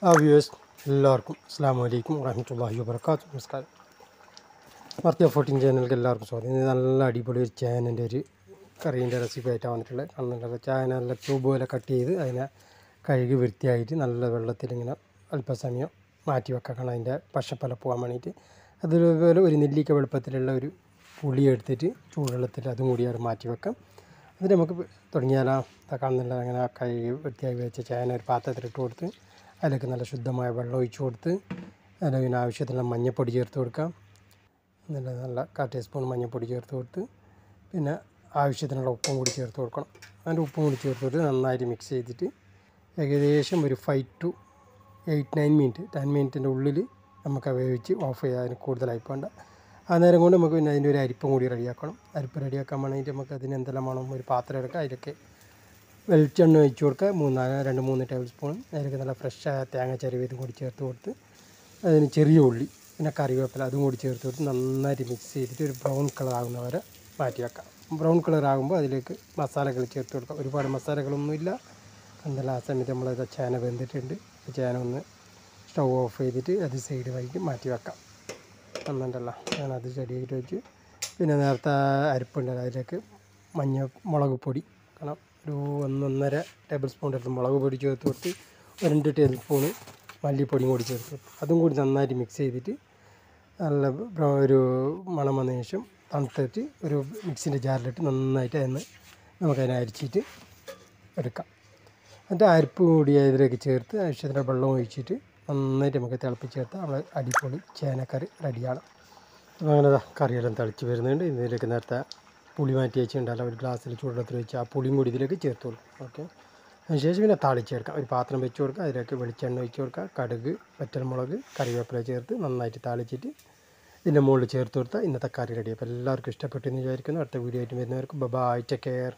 Viewers എല്ലാവർക്കും അസ്സലാമു അലൈക്കും വറഹ്മത്തുള്ളാഹി വബറകാതുഹു. നമസ്കാരം. മർത്തിയ 14 ചാനലിലേക്ക് എല്ലാവർക്കും സ്വാഗതം. ഇത് നല്ല അടിപൊളി ഒരു ചേനൻ്റെ ഒരു കറീൻ്റെ റെസിപ്പി ആയിട്ടാണ് വന്നിട്ടുള്ളത്. നല്ല ചേന നല്ല ക്യൂബ് പോലെ കട്ട് ചെയ്ത് അതിനെ കഴുകി വൃത്തിയായിട്ട് നല്ല വെള്ളത്തിലിങ്ങനെ അല്പസമയം മാറ്റി വെക്കണം, അതിൻ്റെ പശപ്പല പോകാൻ വേണ്ടിയിട്ട്. അതുപോലെ ഒരു നെല്ലിക്ക വലുപ്പത്തിലുള്ള ഒരു പുളി എടുത്തിട്ട് ചൂടുവെള്ളത്തിൽ അതും കൂടി അവിടെ മാറ്റി വെക്കാം. എന്നിട്ട് നമുക്ക് തുടങ്ങിയാലോ. കാണുന്നില്ല, അങ്ങനെ കഴുകി വൃത്തിയായി വെച്ച ചേന ഒരു പാത്രത്തിലിട്ട് കൊടുത്ത് അതിലേക്ക് നല്ല ശുദ്ധമായ വെള്ളം ഒഴിച്ച് കൊടുത്ത് അതിൽ പിന്നെ ആവശ്യത്തിനുള്ള മഞ്ഞൾപ്പൊടി ചേർത്ത് കൊടുക്കാം. നല്ല 1/4 ടീസ്പൂൺ മഞ്ഞൾപ്പൊടി ചേർത്ത് കൊടുത്ത് പിന്നെ ആവശ്യത്തിനുള്ള ഉപ്പും കൂടി ചേർത്ത് കൊടുക്കണം. അതിൻ്റെ ഉപ്പും കൂടി ചേർത്ത് കൊടുത്ത് നന്നായിട്ട് മിക്സ് ചെയ്തിട്ട് ഏകദേശം ഒരു 5 to 8-9 മിനിറ്റ് 10 മിനിറ്റിൻ്റെ ഉള്ളിൽ നമുക്ക് വേവിച്ച് ഓഫ് ചെയ്യാൻ. അതിന് കൂടുതലായി പോകണ്ട. ആ നേരം കൊണ്ട് നമുക്ക് പിന്നെ അതിൻ്റെ ഒരു അരിപ്പും കൂടി റെഡിയാക്കണം. അരിപ്പ് റെഡിയാക്കാൻ വേണ്ടിയിട്ട് നമുക്ക് അതിന് എന്തെല്ലാം വേണം, ഒരു പാത്രം എടുക്കുക, അതിലേക്ക് വെളിച്ചെണ്ണ ഒഴിച്ച് കൊടുക്കുക, 2-3 ടേബിൾ സ്പൂൺ. അതിലേക്ക് നല്ല ഫ്രഷായ തേങ്ങ ചിരവിയതും കൂടി ചേർത്ത് കൊടുത്ത് അതിന് ചെറിയ ഉള്ളി പിന്നെ കറിവേപ്പില അതും കൂടി ചേർത്ത് കൊടുത്ത് നന്നായിട്ട് മിക്സ് ചെയ്തിട്ട് ഒരു ബ്രൗൺ കളർ ആകുന്നവരെ മാറ്റി വെക്കാം. ബ്രൗൺ കളർ ആകുമ്പോൾ അതിലേക്ക് മസാലകൾ ചേർത്ത് കൊടുക്കാം. ഒരുപാട് മസാലകളൊന്നുമില്ല. എന്തെല്ലാം ആ സമയത്ത് നമ്മളത് ചേന വെന്തിട്ടുണ്ട്. ചേന ഒന്ന് സ്റ്റൗ ഓഫ് ചെയ്തിട്ട് അത് സൈഡ് വഴിക്ക് മാറ്റി വെക്കാം. എന്നുണ്ടല്ലോ ഞാനത് റെഡിയായിട്ട് വെച്ച് പിന്നെ നേരത്തെ അരിപ്പുണ്ടല്ലോ അതിലേക്ക് മുളക് പൊടി ഒരു 1-1.5 ടേബിൾ സ്പൂൺ എടുത്ത് മുളക് പൊടി ചേർത്ത് കൊടുത്ത് 2 ടേബിൾ സ്പൂണ് മല്ലിപ്പൊടിയും കൂടി ചേർത്ത് കൊടുത്ത് അതും കൂടി നന്നായിട്ട് മിക്സ് ചെയ്തിട്ട് നല്ല ഒരു മണം വന്നതിന് ശേഷം തണുത്തിട്ട് ഒരു മിക്സിൻ്റെ ജാറിലിട്ട് നന്നായിട്ട് അതിന് നമുക്കതിനെ അരിച്ചിട്ട് എടുക്കാം. എന്നിട്ട് അരിപ്പ് കൂടി ഇതിലേക്ക് ചേർത്ത് ആവശ്യത്തിന് വെള്ളം ഒഴിച്ചിട്ട് നന്നായിട്ട് നമുക്ക് തിളപ്പിച്ചേർത്ത് നമ്മൾ അടിപൊളി ചേനക്കറി റെഡിയാണ്. അപ്പോൾ അങ്ങനെ കറിയെല്ലാം തിളച്ച് വരുന്നുണ്ട്. ഇതിലേക്ക് നേരത്തെ പുളി മാറ്റി വെച്ചിട്ടുണ്ടല്ലോ, ഒരു ഗ്ലാസ്സിൽ ചൂടുവെള്ളത്തിൽ വെച്ച് ആ പുളിയും കൂടി ഇതിലേക്ക് ചേർത്ത് കൊടുക്കും. ഓക്കെ, അതിനുശേഷം പിന്നെ താളിച്ചേർക്കാം. ഒരു പാത്രം വെച്ച് കൊടുക്കുക, അതിലേക്ക് വെളിച്ചെണ്ണ ഒഴിച്ച് കൊടുക്കുക, കടുക്, വറ്റൽമുളക്, കറിവേപ്പില ചേർത്ത് നന്നായിട്ട് താളിച്ചിട്ട് ഇതിൻ്റെ മുകളിൽ ചേർത്ത് കൊടുത്താൽ ഇന്നത്തെ കറി റെഡി. അപ്പോൾ എല്ലാവർക്കും ഇഷ്ടപ്പെട്ടു എന്ന് വിചാരിക്കുന്നു. അടുത്ത വീഡിയോ ആയിട്ട് വരുന്നവർക്ക് ബൈ, ടേക്ക് കെയർ.